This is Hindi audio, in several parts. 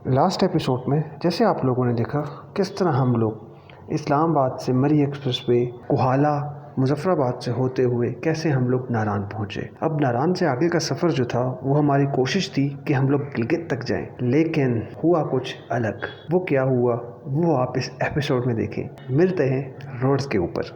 लास्ट एपिसोड में जैसे आप लोगों ने देखा किस तरह हम लोग इस्लामाबाद से मरी एक्सप्रेस वे कोहाला मुजफ्फराबाद से होते हुए कैसे हम लोग नारान पहुंचे। अब नारान से आगे का सफ़र जो था वो हमारी कोशिश थी कि हम लोग गिलगित तक जाएं, लेकिन हुआ कुछ अलग। वो क्या हुआ वो आप इस एपिसोड में देखें। मिलते हैं रोड्स के ऊपर।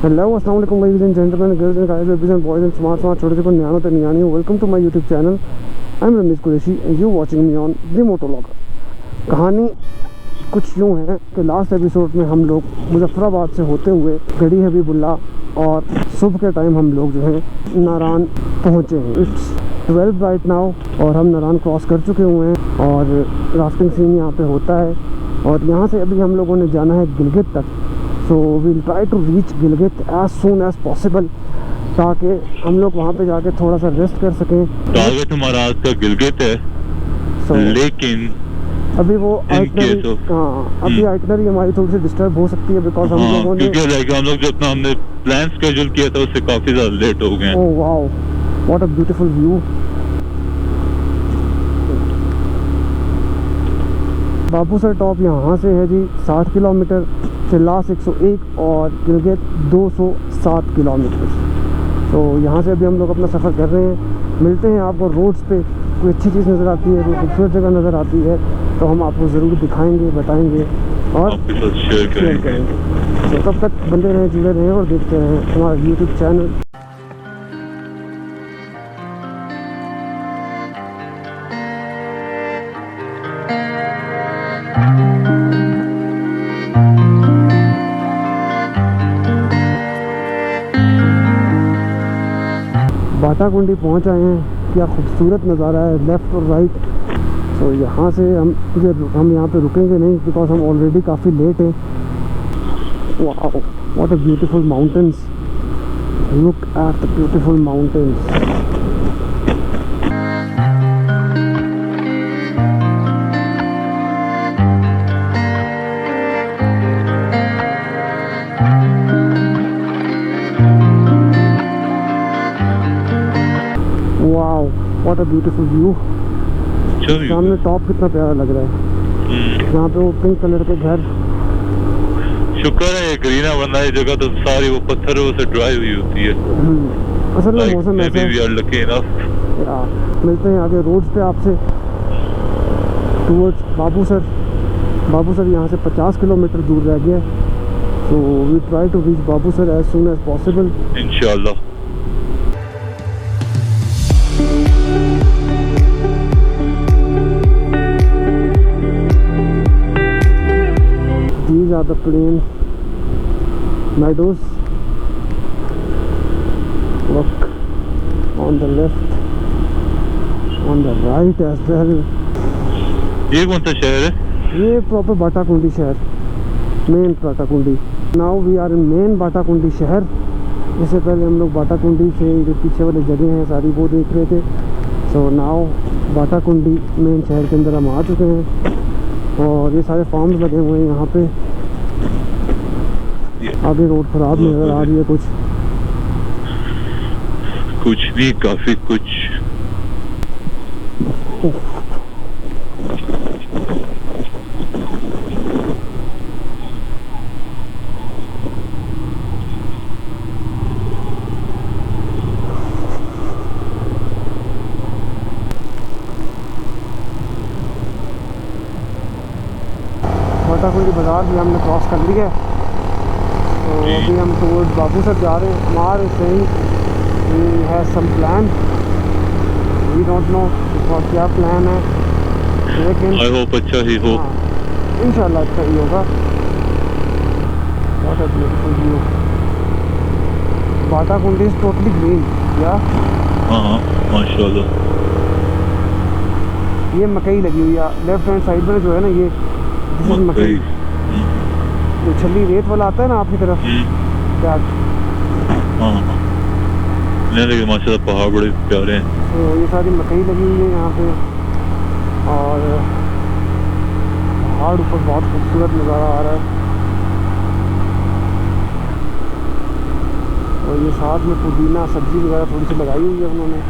हेलो अस्सलाम वालेकुम ladies and gentleman, girls and guys, babies and boys and smart छोटे छोटे न्यानो तो नियानी, welcome to my YouTube channel. I am Rameez Qureshi and you watching me on the motovlogger. कहानी कुछ यूँ है कि लास्ट एपिसोड में हम लोग मुजफ्फराबाद से होते हुए गढ़ी हबीबुल्ला और सुबह के टाइम हम लोग जो है नारान पहुँचे हैं। इट्स 12 राइट नाउ और हम नारान क्रॉस कर चुके हुए हैं और राफ्टिंग सीन यहाँ पे होता है और यहाँ से अभी हम लोगों ने जाना है गिलगित तक। So we'll try to reach Gilgit as soon as possible ताकि हम लोग वहाँ पे जाके थोड़ा सा रेस्ट कर सकें। टारगेट हमारा आज का गिलगित है। लेकिन अभी वो आइटनरी, हाँ अभी आइटनरी हमारी थोड़ी सी डिस्टर्ब हो सकती है बिकॉज हम लोगों ने क्योंकि हम लोग जितना हमने प्लान स्केड्यूल किया था उससे काफी ज्यादा लेट हो गए। Oh wow, what a beautiful view. Babusar top यहाँ से है जी 60 किलोमीटर, चिल्लास 101 और गिलगित 207 किलोमीटर। तो यहाँ से अभी हम लोग अपना सफ़र कर रहे हैं। मिलते हैं आपको रोड्स पे कोई अच्छी चीज़ नज़र आती है, कोई खूबसूरत जगह नज़र आती है तो हम आपको ज़रूर दिखाएंगे, बताएंगे और शेयर करेंगे। तो तब तक बंदे रहें, जुड़े रहें और देखते रहें हमारा यूट्यूब चैनल। बाटाकुंडी पहुंच आए हैं। क्या खूबसूरत नज़ारा है, लेफ़्ट और राइट। तो यहाँ से हम यहाँ पे रुकेंगे नहीं बिकॉज हम ऑलरेडी काफ़ी लेट हैं। Wow, what a beautiful mountains, look at the beautiful mountains. Wow, what a beautiful view. सामने टॉप कितना प्यारा लग रहा है। यहाँ पे वो पिंक कलर के घर। शुक्र है ये ग्रीना बना है जगह, तो सारी वो पत्थरों से ड्राई हुई होती है। असल में मौसम ऐसा है। मिलते हैं आगे रोड्स पे आपसे टूवर्ड्स बाबूसर। बाबूसर यहाँ से 50 किलोमीटर दूर रह गया। तो we try to reach Babusar as soon as possible इंशाल्लाह। These are the plain meadows. Look on the left, on the right as well. ये कौन सा शहर है? ये प्रॉपर बाटाकुंडी शहर, main Batakundi. Now we are in main Batakundi शहर। इससे पहले हम लोग बाटाकुंडी से जो पीछे वाली जगह हैं सारी वो देख रहे थे। सो नाउ बाटाकुंडी मेन शहर के अंदर हम आ चुके हैं और ये सारे फार्म्स लगे हुए हैं यहाँ पे। आगे रोड खराब नज़र आ रही है कुछ भी काफी कुछ। बाटाकुंडी बाज़ार भी हमने क्रॉस कर लिया है। तो अभी हम टूवर्ड्स बाबूसर जा रहे हैं। हमारे सही we have some plan, we don't know और क्या प्लान है, लेकिन आई होप अच्छा ही हो। इंशाल्लाह अच्छा ही होगा। What a beautiful view. Batakundi is totally green. Yeah हाँ माशाल्लाह। ये मकई लगी हुई है लेफ्ट हैंड साइड में जो है ना, ये मकई। तो छली रेत वाला आता है ना आपकी तरफ, क्या नहीं लेकिन माशाल्लाह पहाड़ बड़े प्यारे हैं। तो ये सारी मकई लगी हुई है यहाँ पे, और पहाड़ ऊपर बहुत खूबसूरत नज़ारा आ रहा है। और ये साथ में पुदीना सब्ज़ी वगैरह थोड़ी सी लगाई हुई है उन्होंने।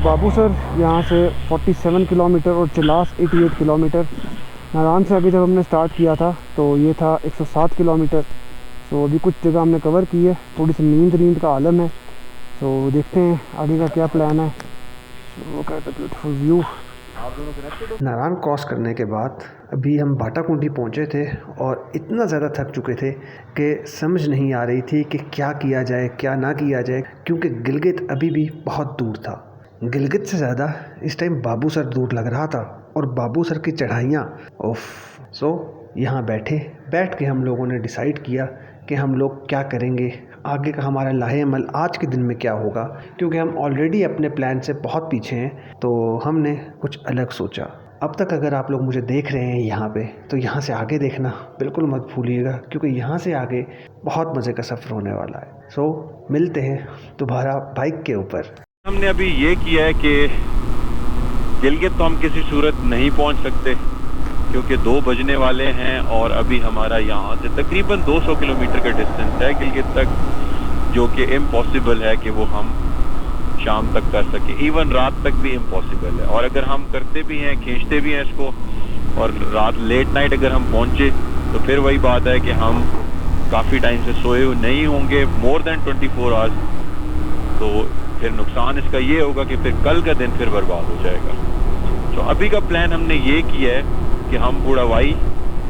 बाबू सर यहाँ से 47 किलोमीटर और चिलास 88 किलोमीटर। नारायण से आगे जब हमने स्टार्ट किया था तो ये था 107 किलोमीटर। तो अभी कुछ जगह हमने कवर की है, थोड़ी सी नींद का आलम है। तो देखते हैं आगे का क्या प्लान है। Look at the beautiful view. Narayan cross करने के बाद अभी हम बाटाकुंडी पहुंचे थे और इतना ज़्यादा थक चुके थे कि समझ नहीं आ रही थी कि क्या किया जाए क्या ना किया जाए, क्योंकि गिलगित अभी भी बहुत दूर था। गिलगित से ज़्यादा इस टाइम बाबू सर दूर लग रहा था, और बाबू सर की चढ़ाइयाँ उफ। सो यहाँ बैठ के हम लोगों ने डिसाइड किया कि हम लोग क्या करेंगे, आगे का हमारा लाहे अमल आज के दिन में क्या होगा, क्योंकि हम ऑलरेडी अपने प्लान से बहुत पीछे हैं। तो हमने कुछ अलग सोचा। अब तक अगर आप लोग मुझे देख रहे हैं यहाँ पे, तो यहाँ से आगे देखना बिल्कुल मत भूलिएगा, क्योंकि यहाँ से आगे बहुत मज़े का सफ़र होने वाला है। सो मिलते हैं दोबारा बाइक के ऊपर। हमने अभी ये किया है कि गिलगित तो हम किसी सूरत नहीं पहुंच सकते क्योंकि 2 बजने वाले हैं, और अभी हमारा यहाँ से तकरीबन 200 किलोमीटर का डिस्टेंस है गिलगित तक, जो कि इम्पॉसिबल है कि वो हम शाम तक कर सके। इवन रात तक भी इम्पॉसिबल है। और अगर हम करते भी हैं, खींचते भी हैं इसको, और रात लेट नाइट अगर हम पहुँचे तो फिर वही बात है कि हम काफ़ी टाइम से सोए हुए नहीं होंगे, मोर देन 24 आवर्स। तो फिर नुकसान इसका ये होगा कि फिर कल का दिन फिर बर्बाद हो जाएगा। तो अभी का प्लान हमने ये किया है कि हम बूढ़ावाई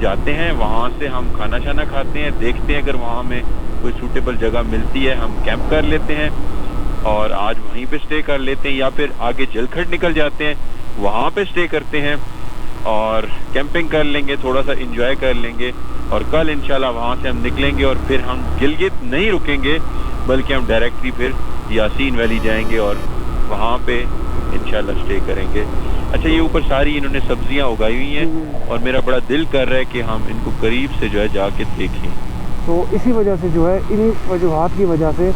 जाते हैं, वहाँ से हम खाना शाना खाते हैं, देखते हैं अगर वहाँ में कोई सूटेबल जगह मिलती है हम कैंप कर लेते हैं और आज वहीं पे स्टे कर लेते हैं, या फिर आगे जलखड़ निकल जाते हैं वहाँ पे स्टे करते हैं और कैंपिंग कर लेंगे, थोड़ा सा एंजॉय कर लेंगे। और कल इंशाल्लाह वहाँ से हम निकलेंगे और फिर हम गिलगित नहीं रुकेंगे, बल्कि हम डायरेक्टली फिर यासीन वैली जाएंगे और वहाँ पे इंशाल्लाह स्टे करेंगे। अच्छा, ये ऊपर सारी इन्होंने सब्जियां उगाई हुई हैं और मेरा बड़ा दिल कर रहा है कि हम इनको करीब से जो है जाके देखें। तो इसी वजह से जो है, इन्हीं वजूहात की वजह से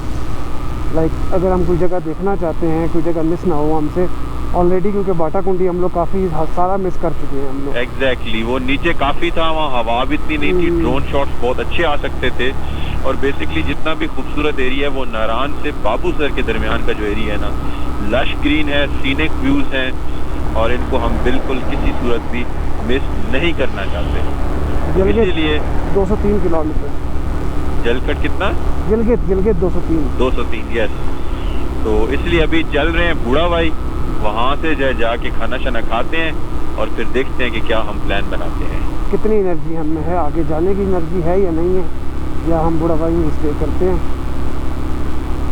लाइक अगर हम कोई जगह देखना चाहते हैं, कोई जगह मिस ना हो हमसे ऑलरेडी, क्योंकि बाटाकुंडी हम लोग काफ़ी सारा मिस कर चुके हैं हम लोग। एग्जैक्टली, वो नीचे काफ़ी था, वहाँ हवा भी इतनी नहीं थी, ड्रोन शॉट्स बहुत अच्छे आ सकते थे। और बेसिकली जितना भी खूबसूरत एरिया है वो नारायण से बाबू सर के दरमियान का जो एरिया है ना, लश ग्रीन है, सीनिक व्यूज़ हैं, और इनको हम बिल्कुल किसी सूरत भी मिस नहीं करना चाहते। इसीलिए 203 किलोमीटर जलखड़ कितना? गिलगित 203 यस। तो इसलिए अभी चल रहे हैं बूढ़ावाई, वहाँ से जाके खाना शाना खाते हैं और फिर देखते हैं कि क्या हम प्लान बनाते हैं। कितनी एनर्जी हमें है, आगे जाने की एनर्जी है या नहीं है, या हम बूढ़ावाई में स्टे करते हैं।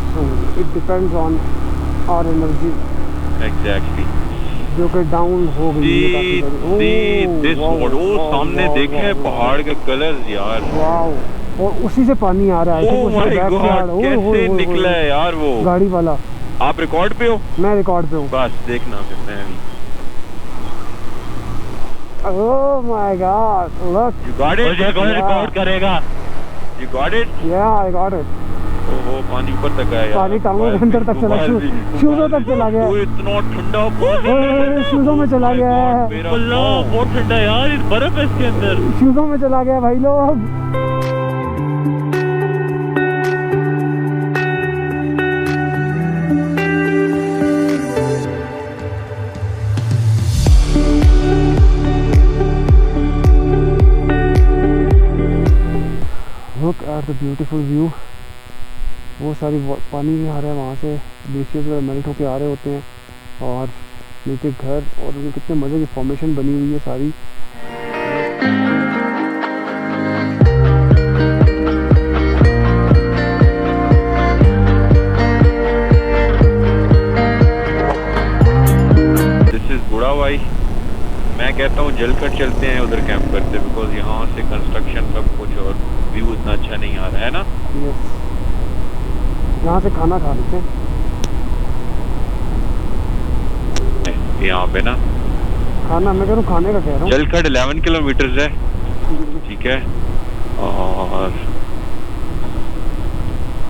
So it depends on our energy. Exactly, जो कि डाउन हो गई है। सामने देखे पहाड़ के कलर्स यार, वाओ, और उसी से पानी आ रहा है। ओह माय गॉड, कैसे निकला है यार वो गाड़ी वाला। आप रिकॉर्ड पे हो? मैं रिकॉर्ड पे हूँ। बस देखना फिर मैं भी। Oh my God, look, you got it? Record करेगा। You got it? Yeah I got it. ओहो, पानी ऊपर तक आया यार, पानी टांगों के अंदर तक चला, शूज़ों तक चला गया। इतना ठंडा पानी शूज़ों में चला गया है। अल्लाह, बहुत ठंडा है यार, बर्फ है इसके अंदर। शूज़ों में चला गया भाई लोग। Look at the beautiful view। वो सारी पानी भी आ रहा है वहाँ से, ग्लेशियर्स वगैरह मेल्ट होके आ रहे होते हैं, और नीचे घर और उनके कितने मज़े की फॉर्मेशन बनी हुई है सारी। This is Burawai. मैं कहता हूँ जलखड़ चलते हैं, उधर कैंप करते हैं, बिकॉज यहाँ से कंस्ट्रक्शन सब कुछ और व्यू इतना अच्छा नहीं आ रहा है ना। यहाँ से खाना खा लेते हैं यहाँ पे ना, खाना, मैं कह रहा हूँ खाने का कह रहा हूँ। जलखड़ 11 किलोमीटर है, ठीक है, और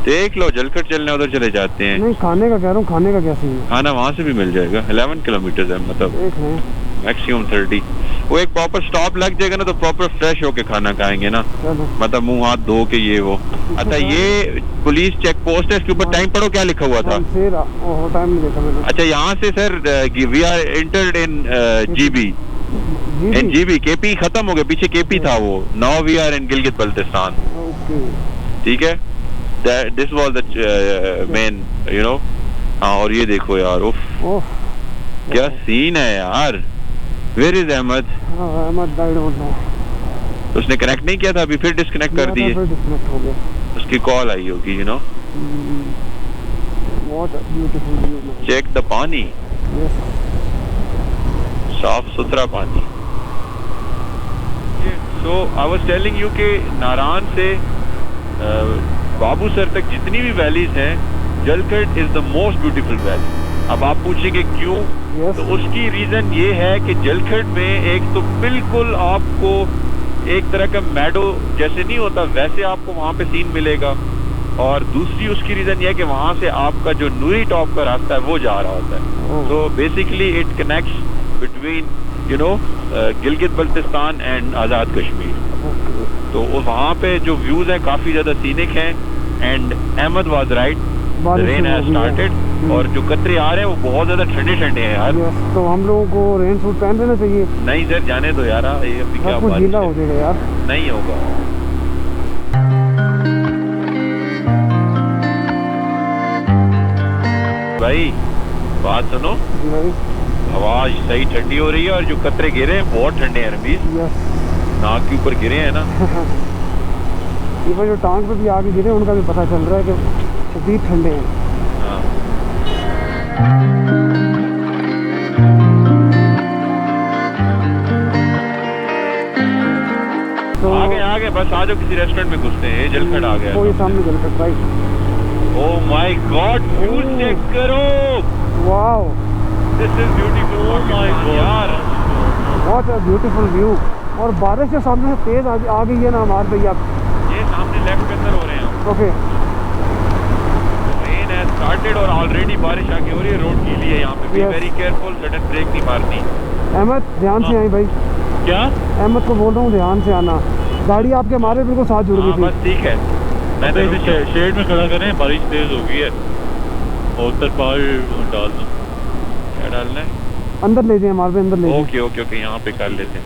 देख लो, जलखट चलने उधर चले जाते हैं। नहीं खाने का कह रहा हूँ, खाने का क्या सीन है? खाना वहाँ से भी मिल जाएगा, 11 किलोमीटर है, मतलब देख रहे हैं। मैक्सिमम 30। वो एक प्रॉपर स्टॉप लग जाएगा ना तो प्रॉपर फ्रेश होके खाना खाएंगे ना, चलो मतलब मुंह हाथ धो के ये वो। अच्छा ये पुलिस चेक पोस्ट है, इसके ऊपर टाइम पढ़ो क्या लिखा हुआ था। टाइम नहीं देखा मैंने। अच्छा यहाँ से sir we are entered in GB, in GB. KP खत्म हो गया, पीछे केपी था वो। Now we are in Gilgit Baltistan. Okay ठीक है, this was the main you know. हाँ और ये देखो यार, उफ ओह क्या सीन है यार। Where is Ahmed? Ahmed I don't know. उसने कनेक्ट नहीं किया था, अभी फिर डिस्कनेक्ट कर दिए। फिर डिस्कनेक्ट हो गया। उसकी कॉल आई होगी, you know. What a beautiful view. Check the pani, yes साफ सुथरा पानी। So I was telling you कि नारान से बाबूसर तक जितनी भी वैलीज हैं, Jalkhad is the most beautiful valley. अब आप पूछेंगे क्यों? Yes. तो उसकी रीजन ये है कि जलखट में एक तो बिल्कुल आपको एक तरह का मैडो जैसे नहीं होता वैसे आपको वहाँ पे सीन मिलेगा, और दूसरी उसकी रीजन ये है कि वहाँ से आपका जो नूरी टॉप का रास्ता है वो जा रहा होता है। तो basically it connects between you know Gilgit Baltistan and Azad Kashmir. तो वहाँ पे जो व्यूज हैं काफी ज्यादा सीनिक हैं। And Ahmed was right, rain has started, और जो कतरे आ रहे हैं वो बहुत ज्यादा ठंडे ठंडे हैं यार। तो हम लोगों को रेन सूट पहन लेना चाहिए। नहीं सर जाने दो यार, ये अभी क्या कुछ गीला हो जाएगा यार। नहीं होगा। भाई बात सुनो, हवा सही ठंडी हो रही है और जो कतरे गिरे हैं बहुत ठंडे हैं रमीज, नाक के ऊपर गिरे हैं ना। ये जो टांग पे भी आगे गिरे उनका भी पता चल रहा है कि शदीद ठंडे हैं। तो आगे बस आ जाओ, किसी रेस्टोरेंट में घुसते हैं। जलखट आ गया, कोई सामने Jalkhad right. Oh my God, view check करो। Wow this is beautiful. Oh my God यार, व्हाट अ ब्यूटीफुल व्यू। और बारिश के सामने से तेज आ गई है ना हमारे भैया। ये सामने लेफ्ट के अंदर हो रहे हैं। ओके रेन हैज स्टार्टेड और ऑलरेडी बारिश आके हो रही है, रोड गीली है यहाँ पे। Be very careful, sudden brake नहीं मारनी। अहमद ध्यान से आई भाई। क्या? अहमद को बोल रहा हूँ ध्यान से आना, गाड़ी आपके हमारे बिल्कुल साथ जुड़ गई थी। बस ठीक है, मैं तो शेड में खड़ा करें, बारिश तेज हो गई है और तरपाल डाल दो। क्या डालना है? अंदर ले जाए, हमारे पे अंदर ले जाए। ओके ओके ओके, यहाँ पे कर लेते हैं।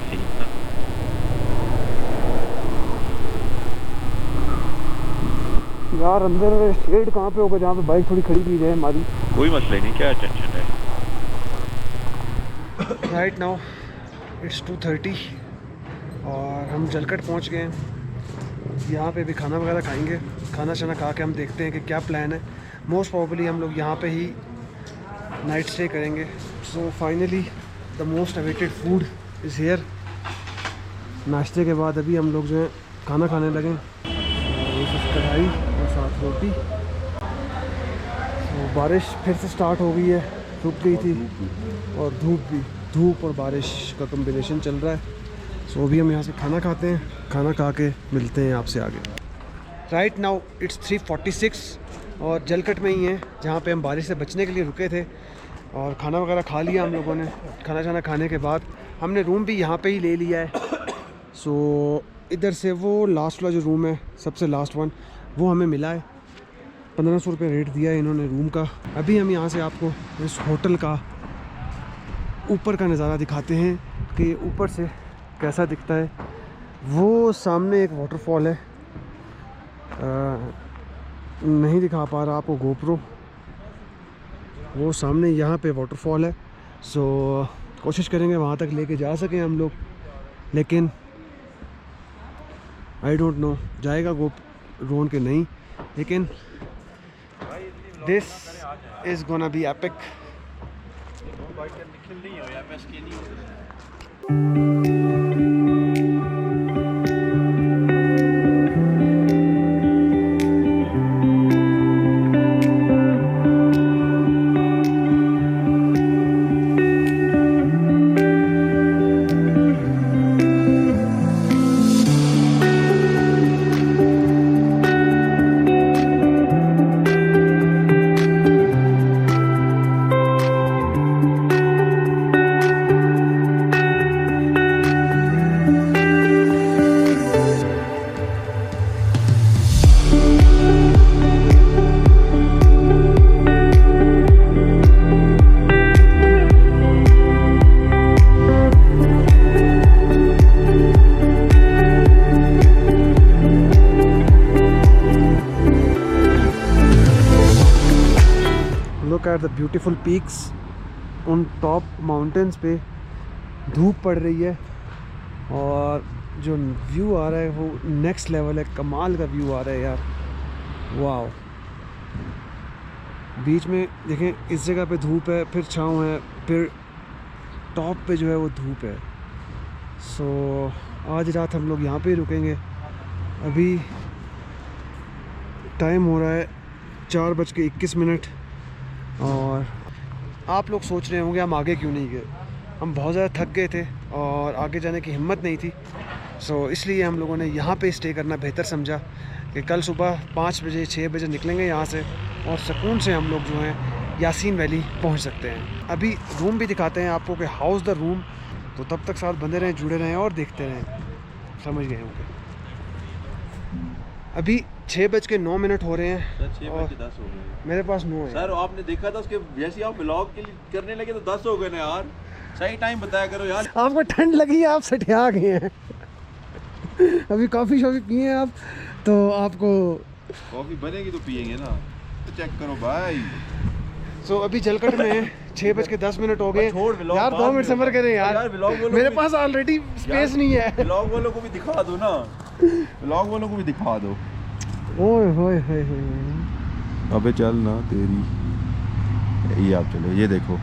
यार अंदर शेड कहाँ पे होगा जहाँ पे बाइक थोड़ी खड़ी की जाए हमारी? कोई मसला नहीं, क्या टेंशन है। राइट नाउ इट्स 2:30 और हम जलखट पहुंच गए हैं। यहाँ पे भी खाना वगैरह खाएंगे। खाना शाना खा के हम देखते हैं कि क्या प्लान है। मोस्ट प्रॉबली हम लोग यहाँ पे ही नाइट स्टे करेंगे। So finally the most awaited food is here. नाश्ते के बाद अभी हम लोग जो है खाना खाने लगे। कढ़ाई और साथ रोटी। तो बारिश फिर से स्टार्ट हो गई है, रुक गई थी, और धूप और बारिश का कॉम्बिनेशन चल रहा है। सो अभी हम यहाँ से खाना खाते हैं, खाना खा के मिलते हैं आपसे आगे। राइट नाउ इट्स 3:46 और जलखट में ही है जहाँ पे हम बारिश से बचने के लिए रुके थे, और खाना वगैरह खा लिया हम लोगों ने। खाना शाना खाने के बाद हमने रूम भी यहाँ पे ही ले लिया है। सो इधर से वो लास्ट वाला जो रूम है, सबसे लास्ट वन, वो हमें मिला है। 1500 रुपये रेट दिया है इन्होंने रूम का। अभी हम यहाँ से आपको इस होटल का ऊपर का नज़ारा दिखाते हैं कि ऊपर से कैसा दिखता है। वो सामने एक वाटरफॉल है, नहीं दिखा पा रहा आपको गोप्रो। वो सामने यहाँ पे वाटरफॉल है। सो कोशिश करेंगे वहाँ तक लेके जा सकें हम लोग, लेकिन आई डोंट नो जाएगा ड्रोन के नहीं, लेकिन this is gonna be epic. At the beautiful peaks. उन टॉप माउंटेन्स पे धूप पड़ रही है और जो व्यू आ रहा है वो नेक्स्ट लेवल है, कमाल का व्यू आ रहा है यार, वाह। बीच में देखें, इस जगह पे धूप है, फिर छाँव है, फिर टॉप पे जो है वो धूप है। सो आज रात हम लोग यहाँ पे ही रुकेंगे। अभी टाइम हो रहा है 4:21 और आप लोग सोच रहे होंगे हम आगे क्यों नहीं गए। हम बहुत ज़्यादा थक गए थे और आगे जाने की हिम्मत नहीं थी। सो इसलिए हम लोगों ने यहाँ पे स्टे करना बेहतर समझा कि कल सुबह 5 बजे 6 बजे निकलेंगे यहाँ से और सुकून से हम लोग जो हैं यासीन वैली पहुँच सकते हैं। अभी रूम भी दिखाते हैं आपको कि हाउस द रूम, तो तब तक साथ बंधे रहें, जुड़े रहें और देखते रहें, समझ गए होंगे। अभी 6:09 हो रहे हैं। 6:10 हो गए। मेरे पास 9 है सर आपने देखा था उसके जैसे आप ब्लॉग के लिए करने लगे तो 10 हो गए ना यार। सही टाइम बताया करो यार। आपको ठंड लगी है, आप सठिया गए हैं। अभी कॉफ़ी शॉफ़ी पिए आप तो आपको कॉफी बनेगी तो पियेंगे ना, तो चेक करो भाई। सो अभी जलकट में 6:10 हो गए यार। 2 मिनट सफर करें यार, व्लॉग मेरे पास ऑलरेडी स्पेस नहीं है। ब्लॉग वालों को भी दिखा दो ना, ब्लॉग वालों को भी दिखा दो। ओए होए होए। अबे चल ना तेरी, ये आप चलो, ये देखो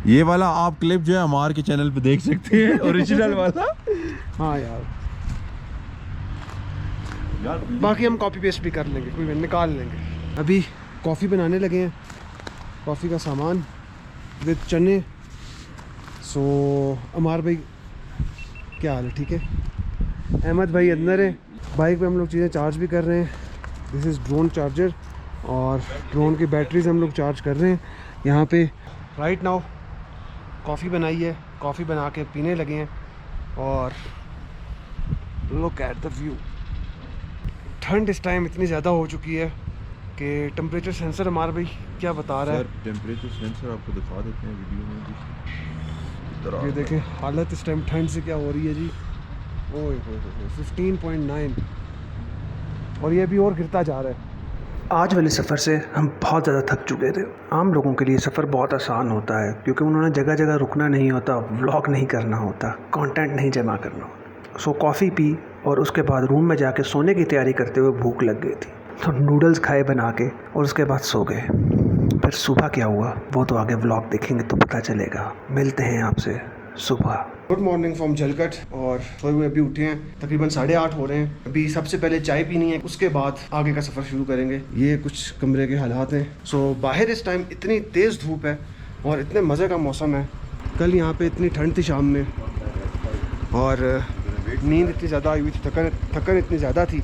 ये वाला आप क्लिप जो है हमारे के चैनल पे देख सकते हैं, ओरिजिनल वाला। हाँ यार, बाकी हम कॉपी पेस्ट भी कर लेंगे, कोई निकाल लेंगे। अभी कॉफ़ी बनाने लगे हैं, कॉफ़ी का सामान विद चने। सो अमार भाई क्या हाल है, ठीक है? अहमद भाई अंदर है, बाइक पे हम लोग चीज़ें चार्ज भी कर रहे हैं। दिस इज़ ड्रोन चार्जर और ड्रोन की बैटरीज हम लोग चार्ज कर रहे हैं यहाँ पे। राइट नाउ कॉफ़ी बनाई है, कॉफ़ी बना के पीने लगे हैं और लुक एट द व्यू। ठंड इस टाइम इतनी ज़्यादा हो चुकी है कि टेम्परेचर सेंसर हमारा भाई क्या बता रहा है। टेम्परेचर सेंसर आपको दिखा देते हैं वीडियो में। ये देखें हालत इस टाइम ठंड से क्या हो रही है जी। ओए 15.9 और ये भी और गिरता जा रहा है। आज वाले सफ़र से हम बहुत ज़्यादा थक चुके थे। आम लोगों के लिए सफ़र बहुत आसान होता है क्योंकि उन्होंने जगह जगह रुकना नहीं होता, व्लॉग नहीं करना होता, कंटेंट नहीं जमा करना होता। सो कॉफ़ी पी और उसके बाद रूम में जाके सोने की तैयारी करते हुए भूख लग गई थी तो नूडल्स खाए बना के और उसके बाद सो गए। फिर सुबह क्या हुआ वो तो आगे व्लॉग देखेंगे तो पता चलेगा। मिलते हैं आपसे सुबह। गुड मॉर्निंग फ्रॉम जलकट और सोए हुए अभी उठे हैं, तकरीबन 8:30 हो रहे हैं। अभी सबसे पहले चाय पीनी है, उसके बाद आगे का सफ़र शुरू करेंगे। ये कुछ कमरे के हालात हैं। सो बाहर इस टाइम इतनी तेज़ धूप है और इतने मज़े का मौसम है। कल यहाँ पे इतनी ठंड थी शाम में और नींद इतनी ज़्यादा आई हुई थी, थकन इतनी ज़्यादा थी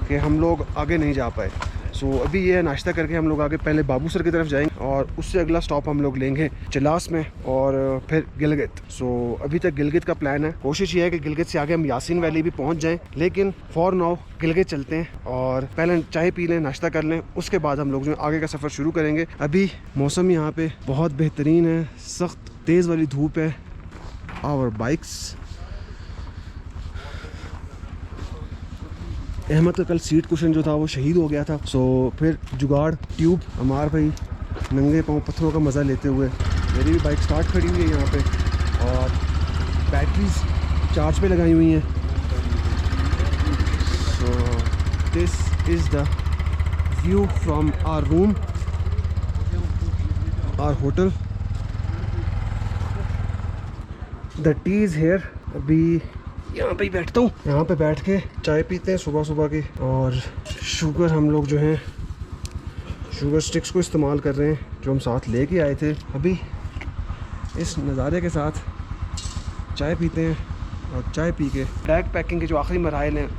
कि हम लोग आगे नहीं जा पाए। सो अभी ये नाश्ता करके हम लोग आगे पहले बाबूसर की तरफ जाएंगे और उससे अगला स्टॉप हम लोग लेंगे चिलास में और फिर गिलगित। सो अभी तक गिलगित का प्लान है। कोशिश ये है कि गिलगित से आगे हम यासीन वैली भी पहुंच जाएं, लेकिन फॉर नाउ गिलगित चलते हैं और पहले चाय पी लें, नाश्ता कर लें, उसके बाद हम लोग जो आगे का सफ़र शुरू करेंगे। अभी मौसम यहाँ पे बहुत बेहतरीन है, सख्त तेज़ वाली धूप है। आवर बाइक्स, अहमद का कल सीट कुशन जो था वो शहीद हो गया था। सो फिर जुगाड़ ट्यूब हमार भाई नंगे पाँव पत्थरों का मज़ा लेते हुए, मेरी भी बाइक स्टार्ट खड़ी हुई है यहाँ पे और बैटरीज चार्ज पे लगाई हुई हैं। So this is the view from our room, our hotel. The tea is here. अभी यहाँ पे ही बैठता हूँ, यहाँ पे बैठ के चाय पीते हैं सुबह सुबह की। और शुगर हम लोग जो हैं शुगर स्टिक्स को इस्तेमाल कर रहे हैं जो हम साथ लेके आए थे। अभी इस नज़ारे के साथ चाय पीते हैं और चाय पी के बैग पैकिंग के जो आखिरी मराइल हैं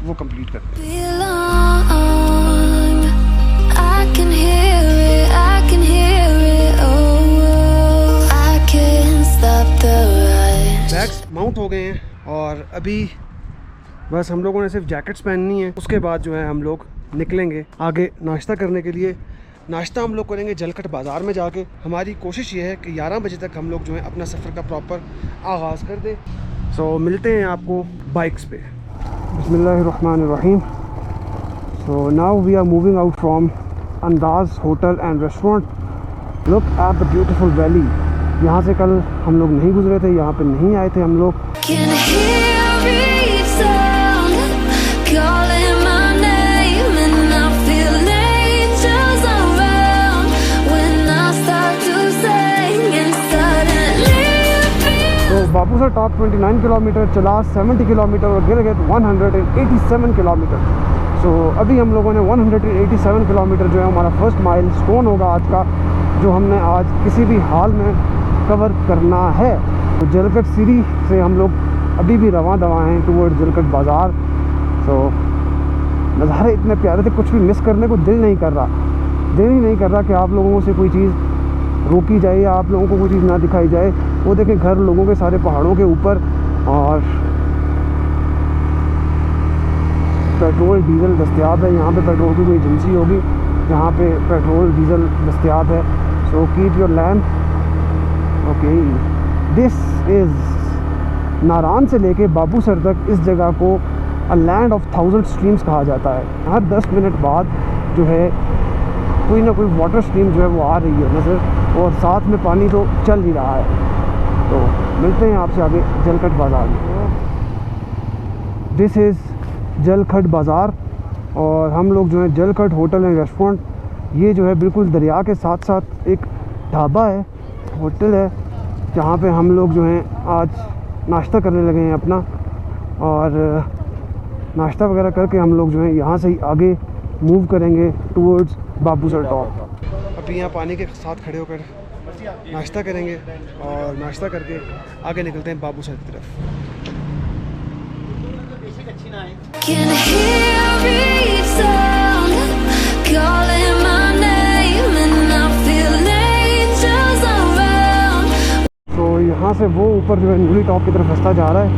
वो कंप्लीट करते हैं। बैग्स माउंट हो गए हैं और अभी बस हम लोगों ने सिर्फ जैकेट्स पहननी है। उसके बाद जो है हम लोग निकलेंगे आगे नाश्ता करने के लिए। नाश्ता हम लोग करेंगे जलकट बाज़ार में जाके। हमारी कोशिश ये है कि 11 बजे तक हम लोग जो है अपना सफ़र का प्रॉपर आगाज़ कर दें। सो मिलते हैं आपको बाइक्स पे। बिस्मिल्लाहिर्रहमानिर्रहीम। So now we are moving out from Andaz Hotel and Restaurant. Look at the beautiful valley. यहाँ से कल हम लोग नहीं गुजरे थे, यहाँ पे नहीं आए थे हम लोग. Can hear every sound calling my name, and I feel angels around when I start to sing, and suddenly you feel. तो बाबू सर टॉप 29 किलोमीटर चला, 70 किलोमीटर और गिर गए 187 किलोमीटर. सो अभी हम लोगों ने 187 किलोमीटर जो है हमारा फर्स्ट माइल स्टोन होगा आज का, जो हमने आज किसी भी हाल में कवर करना है. तो जलकट सीरी से हम लोग अभी भी रवां दवा हैं टूवर्ड जलकट बाज़ार. तो नज़ारे इतने प्यारे थे, कुछ भी मिस करने को दिल नहीं कर रहा. दिल ही नहीं कर रहा कि आप लोगों से कोई चीज़ रोकी जाए या आप लोगों को कोई चीज़ ना दिखाई जाए. वो देखें घर लोगों के सारे पहाड़ों के ऊपर, और पेट्रोल डीजल दस्तयाब है. यहाँ पे पेट्रोल की कोई एजेंसी होगी जहाँ पे पेट्रोल डीजल दस्तयाब है. So keep your land. Okay, this is Naran से लेके बाबूसर तक इस जगह को अ लैंड ऑफ 1000 स्ट्रीम्स कहा जाता है. हर 10 मिनट बाद जो है कोई ना कोई वाटर स्ट्रीम जो है वो आ रही है नज़र, और साथ में पानी तो चल ही रहा है. तो मिलते हैं आपसे आगे जलकट बाज़ार में. दिस इज़ जलखट बाज़ार, और हम लोग जो है जलखट होटल एंड रेस्टोरेंट, ये जो है बिल्कुल दरिया के साथ साथ एक ढाबा है, होटल है, जहाँ पे हम लोग जो हैं आज नाश्ता करने लगे हैं अपना. और नाश्ता वगैरह करके हम लोग जो है यहाँ से ही आगे मूव करेंगे टूवर्ड्स बाबूसर टॉप. अभी यहाँ पानी के साथ खड़े होकर नाश्ता करेंगे, और नाश्ता करके आगे निकलते हैं बाबूसर की तरफ. Can hear every sound calling my name, and I feel angels around. तो यहाँ से वो ऊपर जो है नूरी टॉप की तरफ रास्ता जा रहा है.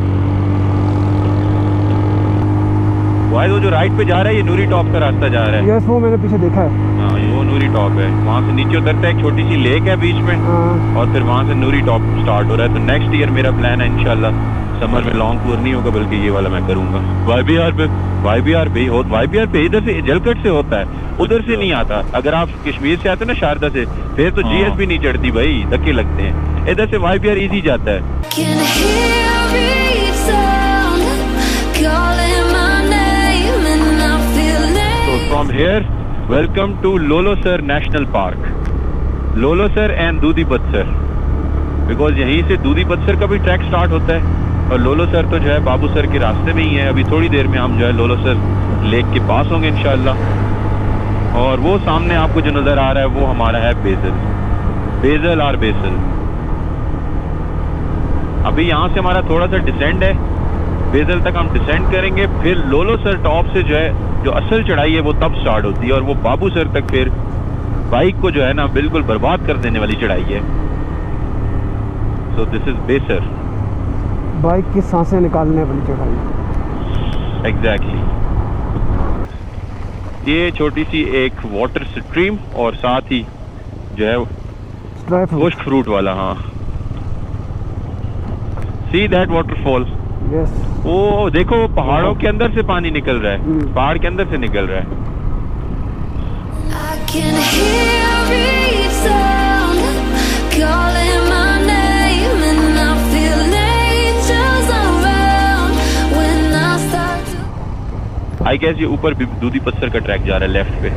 वाइज वो जो राइट पे जा रहा है ये नूरी टॉप का रास्ता जा रहा है. यस, वो मैंने पीछे देखा है. हाँ, ये वो नूरी टॉप है. वहाँ से नीचे उतरता है, एक छोटी सी लेक है बीच में, हाँ. और फिर वहाँ से नूरी टॉप स्टार्ट हो रहा है. तो नेक्स्ट ईयर मेरा प्लान है इंशाल्लाह, समर में लॉन्ग टूर नहीं होगा बल्कि ये वाला मैं करूँगा. वाईबीआर पे वाईबीआर पे इधर से जलकट से होता है, उधर से नहीं आता. अगर आप कश्मीर से आते ना शारदा से, फिर तो जीएसपी नहीं चढ़ती भाई, धक्के लगते हैं. इधर से वाईबीआर इजी जाता है. Can hear every sound calling my name, and I feel So from here, welcome to Lolosar National Park. Lolosar and Dudi Batsar. Because यहीं से दूधी बत्सर का भी ट्रैक स्टार्ट होता है, और लोलोसर तो जो है बाबूसर के रास्ते में ही है. अभी थोड़ी देर में हम जो है लोलोसर लेक के पास होंगे इंशाल्लाह. और वो सामने आपको जो नज़र आ रहा है वो हमारा है बेजल और बेसल. अभी यहाँ से हमारा थोड़ा सा डिसेंड है, बेजल तक हम डिसेंड करेंगे. फिर लोलोसर टॉप से जो है जो असल चढ़ाई है वो तब स्टार्ट होती है, और वो बाबूसर तक फिर बाइक को जो है ना बिल्कुल बर्बाद कर देने वाली चढ़ाई है. सो दिस इज बेसर. बाइक की सांसें निकालने वाली चढ़ाई. एग्जैक्टली. ये छोटी सी एक वाटर स्ट्रीम, और साथ ही जो है ड्राई फ्रूट. गोश्त फ्रूट वाला. हाँ, सी दैट वाटरफॉल. यस. ओ देखो, पहाड़ों के अंदर से पानी निकल रहा है, पहाड़ के अंदर से निकल रहा है. I can hear every sound calling my name, and I feel angels around when I start to. I guess ये ऊपर दूधी पत्थर का ट्रैक जा रहा है लेफ्ट पे.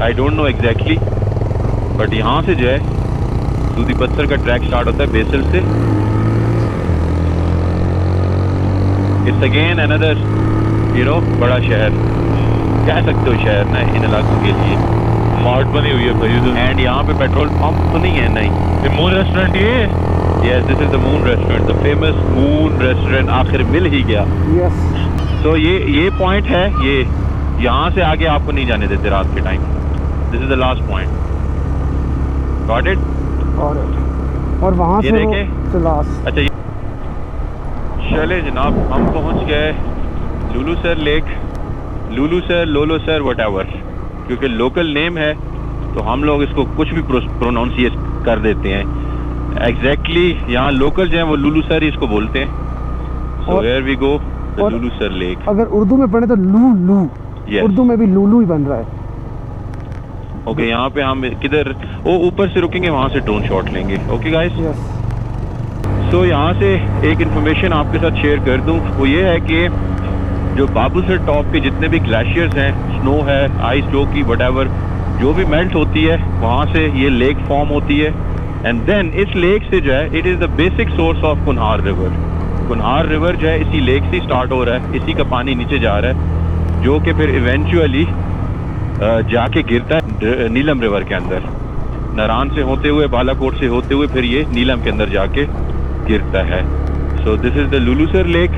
आई डोंट नो एग्जैक्टली, बट यहाँ से जो है दूधी पत्थर का ट्रैक स्टार्ट होता है बेसल से. इट्स अगेन अनदर बड़ा शहर कह सकते हो शहर ना इन इलाकों के लिए. मार्ट बनी हुई है भाई. एंड यहाँ पे पेट्रोल पंप तो नहीं है. नहीं, ये मून रेस्टोरेंट ये. Yes, this is the moon restaurant, the famous moon restaurant. आखिर मिल ही गया. यस. तो ये पॉइंट है. ये यहाँ से आगे आपको नहीं जाने देते रात के time. This is the last point. Got it. और वहाँ ये से देखें. लास्ट. अच्छा, चले जनाब, हम पहुँच गए लुलुसर लेक. लुलुसर, लोलोसर, व्हाटएवर, क्योंकि लोकल नेम है तो हम लोग इसको कुछ भी प्रोनाउंसिएट कर देते हैं. एग्जैक्टली यहाँ लोकल जो है वो लुलुसर ही इसको बोलते हैं. So here we go the Lulusar lake. अगर उर्दू में पढ़े तो लू लू. Yes. उर्दू में भी लूलू ही बन रहा है। ओके, यहाँ पे हम किधर, वो ऊपर से रुकेंगे, वहाँ से ड्रोन शॉट लेंगे। ओके गाइस, यस सो यहाँ से एक इन्फॉर्मेशन आपके साथ शेयर कर दूँ, वो ये है कि जो बाबूसर टॉप के जितने भी ग्लेशियर्स हैं, स्नो है, आइस जो की वटएवर जो भी मेल्ट होती है, वहाँ से ये लेक फॉर्म होती है। एंड देन इस लेक से जो है, it is the basic source of Kunhar river. Kunhar river जो है इसी लेक से स्टार्ट हो रहा है, इसी का पानी नीचे जा रहा है, जो कि फिर इवेंचुअली जाके गिरता है नीलम रिवर के अंदर। नारान से होते हुए, बालाकोट से होते हुए फिर ये नीलम के अंदर जाके गिरता है। So this is the Lulusar lake,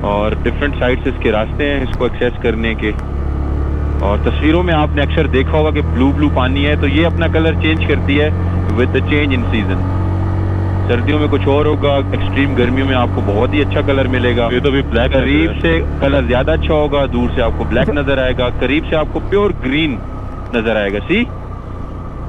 और डिफरेंट साइड से इसके रास्ते हैं इसको एक्सेस करने के। और तस्वीरों में आपने अक्सर देखा होगा कि ब्लू ब्लू पानी है, तो ये अपना कलर चेंज करती है with the change in season. सर्दियों में कुछ और होगा, एक्सट्रीम गर्मियों में आपको बहुत ही अच्छा कलर मिलेगा। ये तो भी ब्लैक करीब से कलर ज्यादा अच्छा होगा, दूर से आपको ब्लैक नजर आएगा, करीब से आपको प्योर ग्रीन नजर आएगा। सी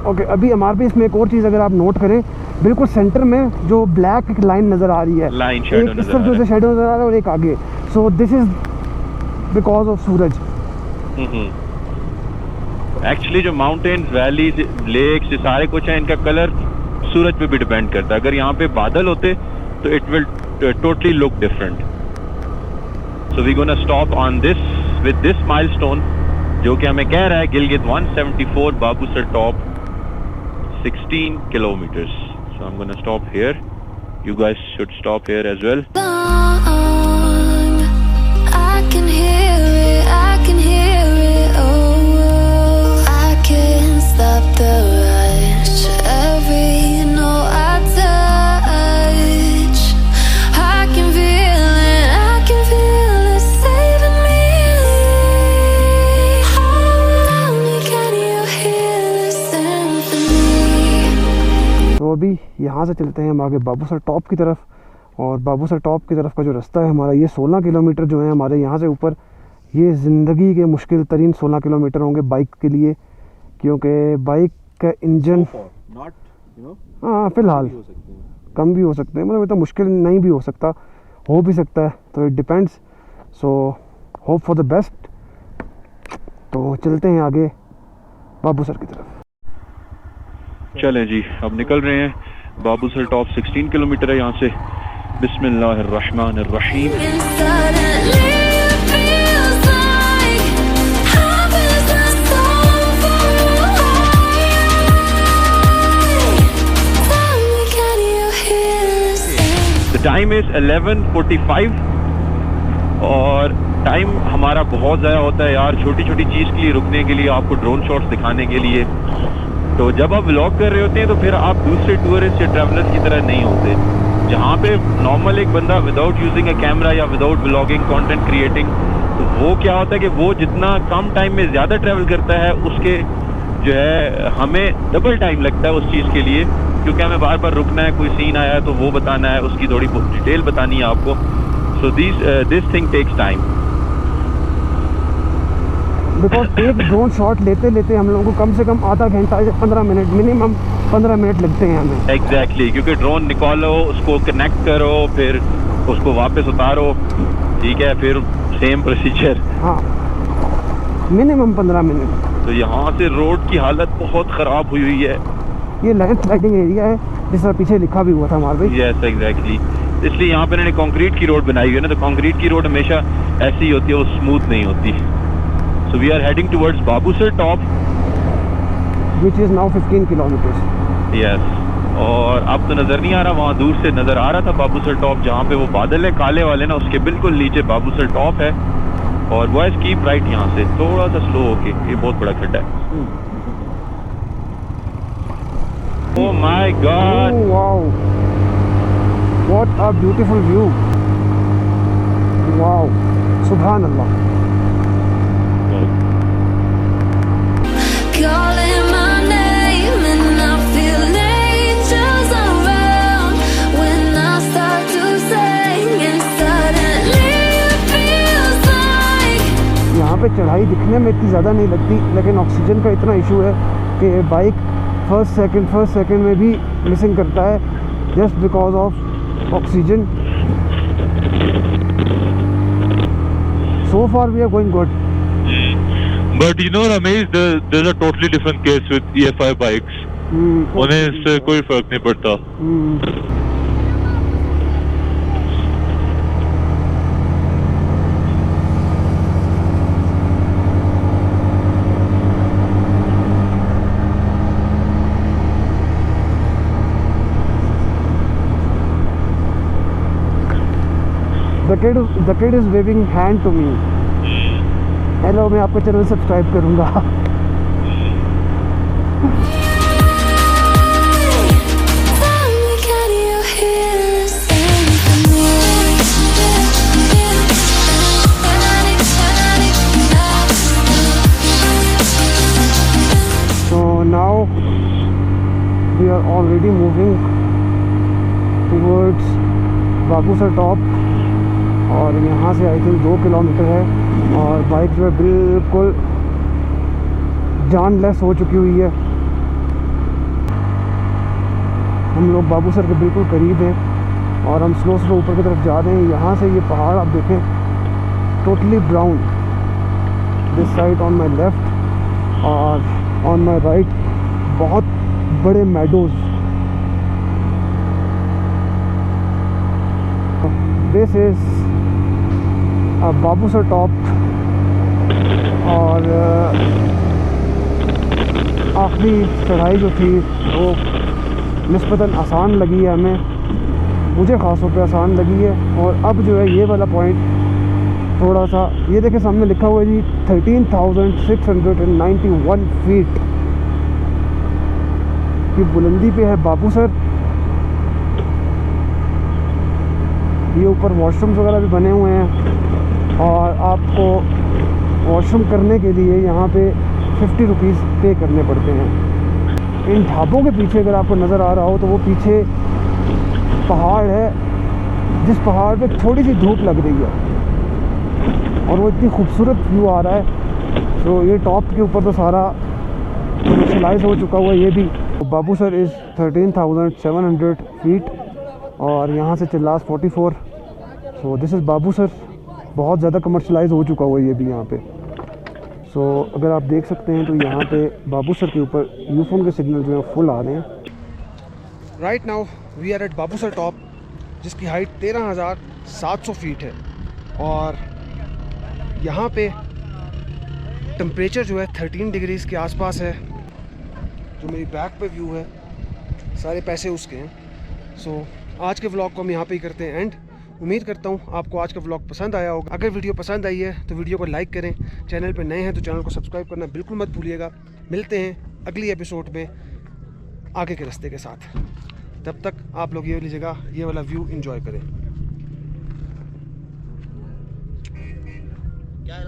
ओके, अभी हमारे पे इसमें एक और चीज़ अगर आप नोट करें, बिल्कुल सेंटर में जो ब्लैक एक लाइन नज़र आ रही है, लाइन शैडो एक इस नजर तरफ आ जो रहा शेडो नज़र आ रहा है और एक आगे। So this is because of suraj. है। एक्चुअली जो माउंटेन्स, वैलीज, लेक्स, ये सारे कुछ है, इनका कलर सूरज पे भी डिपेंड करता है। अगर यहाँ पे बादल होते तो it will totally look different. So we gonna stop on this with this milestone, जो कि हमें कह रहा है Gilgit 174 Babusar top 16 kilometers. So I'm gonna stop here. You guys should stop here as well. Long, I can hear it, I can hear it, oh, I can't stop the rush, every note I touch, I can feel it saving me. Hold me, can you hear the symphony? तो अभी यहाँ से चलते हैं हम आगे बाबूसर टॉप की तरफ। और बाबूसर टॉप की तरफ का जो रास्ता है हमारा, ये 16 किलोमीटर जो है हमारे यहाँ से ऊपर, ये ज़िंदगी के मुश्किल तरीन 16 किलोमीटर होंगे बाइक के लिए, क्योंकि बाइक का इंजन हाँ फ़िलहाल कम भी हो सकते हैं, मतलब इतना मुश्किल नहीं भी हो सकता, हो भी सकता है, तो it depends. So hope for the best. तो चलते हैं आगे बाबूसर की तरफ। चलें जी, अब निकल रहे हैं। बाबूसर टॉप 16 किलोमीटर है यहाँ से। बिस्मिल्लाहिर्रहमानिर्रहीम। And suddenly it feels like heaven's not so far away. Tell me, can you hear the same? The time is 11:45 और टाइम हमारा बहुत ज़्यादा होता है यार, छोटी छोटी चीज़ के लिए रुकने के लिए, आपको ड्रोन शॉट्स दिखाने के लिए। तो जब आप व्लॉग कर रहे होते हैं तो फिर आप दूसरे टूरिस्ट या ट्रैवलर्स की तरह नहीं होते। जहाँ पे नॉर्मल एक बंदा विदाउट यूजिंग अ कैमरा या विदाउट व्लॉगिंग, कंटेंट क्रिएटिंग, तो वो क्या होता है कि वो जितना कम टाइम में ज़्यादा ट्रैवल करता है, उसके जो है हमें डबल टाइम लगता है उस चीज़ के लिए, क्योंकि हमें बार बार रुकना है, कोई सीन आया है तो वो बताना है, उसकी थोड़ी डिटेल बतानी है आपको। So this thing takes time, because एक ड्रोन शॉट लेते लेते हम लोगों को कम से कम आधा घंटा या 15 मिनट, मिनिमम 15 मिनट लगते हैं हमें। एग्जैक्टली, क्योंकि ड्रोन निकालो, उसको कनेक्ट करो, फिर उसको वापस उतारो, ठीक है, फिर सेम प्रोसीजर। हाँ, मिनिमम 15 मिनट। तो यहाँ से रोड की हालत बहुत ख़राब हुई है। ये लैंड स्लाइडिंग एरिया है, जिस तरह पीछे लिखा भी हुआ था हमारे भाई। यस एग्जैक्टली, इसलिए यहाँ पे इन्होंने कंक्रीट की रोड बनाई हुई है ना, तो कंक्रीट की रोड हमेशा ऐसी ही होती है, वो स्मूथ नहीं होती। So we are heading towards Babusar top, which is now 15 kilometres. Yes, और अब तो नज़र नहीं आ रहा, वहाँ दूर से नज़र आ रहा था बाबूसर टॉप, जहाँ पे वो बादल है काले वाले ना, उसके बिल्कुल नीचे बाबूसर टॉप है। और बॉयज कीप राइट, यहाँ से थोड़ा सा स्लो होके, ये बहुत बड़ा खड्डा है। ओह my God, wow, what a beautiful view, wow, सुभान अल्लाह। Calling my name and I feel angels around when I start to sing and suddenly it feels like यहाँ पे चढ़ाई दिखने में इतनी ज़्यादा नहीं लगती, लेकिन ऑक्सीजन का इतना इशू है कि बाइक फर्स्ट सेकंड में भी मिसिंग करता है, just because of oxygen. So far we are going good. But you know Ramesh, there's a totally different case with EFI bikes. उन्हें इससे कोई फर्क नहीं पड़ता. The kid is waving hand to me. Hello, मैं आपका चैनल सब्सक्राइब करूँगा. So now we are already moving towards Babusar top और यहाँ से आई थिंक 2 किलोमीटर है और बाइक जो है बिल्कुल जानलेस हो चुकी हुई है. हम लोग बाबूसर के बिल्कुल करीब हैं और हम स्लो ऊपर की तरफ जा रहे हैं. यहाँ से ये पहाड़ आप देखें, totally brown. This side on my left और ऑन माई राइट बहुत बड़े meadows. This is Babusar top और आखिरी चढ़ाई जो थी वो निस्बतन आसान लगी है हमें, मुझे ख़ास तौर पे आसान लगी है. और अब जो है ये वाला पॉइंट थोड़ा सा, ये देखें सामने लिखा हुआ है जी 13,691 फीट की बुलंदी पे है बाबूसर. ये ऊपर वॉशरूम्स वगैरह भी बने हुए हैं और आपको वॉशरूम करने के लिए यहाँ पे 50 रुपीज़ पे करने पड़ते हैं. इन ढाबों के पीछे अगर आपको नज़र आ रहा हो तो वो पीछे पहाड़ है, जिस पहाड़ पे थोड़ी सी धूप लग रही है और वो इतनी खूबसूरत व्यू आ रहा है. तो ये टॉप के ऊपर तो सारा कमर्शलाइज हो चुका हुआ है ये भी. बाबूसर इज़ 13,700 फीट और यहाँ से चिल्लास 44. सो दिस इज़ बाबूसर. बहुत ज़्यादा कमर्शलाइज हो चुका हुआ है ये भी यहाँ पे. सो अगर आप देख सकते हैं तो यहाँ पे बाबूसर के ऊपर यूफोन के सिग्नल जो है फुल आ रहे हैं. Right now we are at Babusar top, जिसकी हाइट 13,700 फीट है और यहाँ पे टेम्परेचर जो है 13 डिग्रीज़ के आसपास है. जो मेरी बैक पे व्यू है सारे पैसे उसके हैं. सो आज के व्लॉग को हम यहाँ पे ही करते हैं एंड. उम्मीद करता हूँ आपको आज का व्लॉग पसंद आया होगा. अगर वीडियो पसंद आई है तो वीडियो को लाइक करें. चैनल पे नए हैं तो चैनल को सब्सक्राइब करना बिल्कुल मत भूलिएगा. मिलते हैं अगली एपिसोड में आगे के रास्ते के साथ. तब तक आप लोग ये वाली जगह, ये वाला व्यू एंजॉय करें. क्या है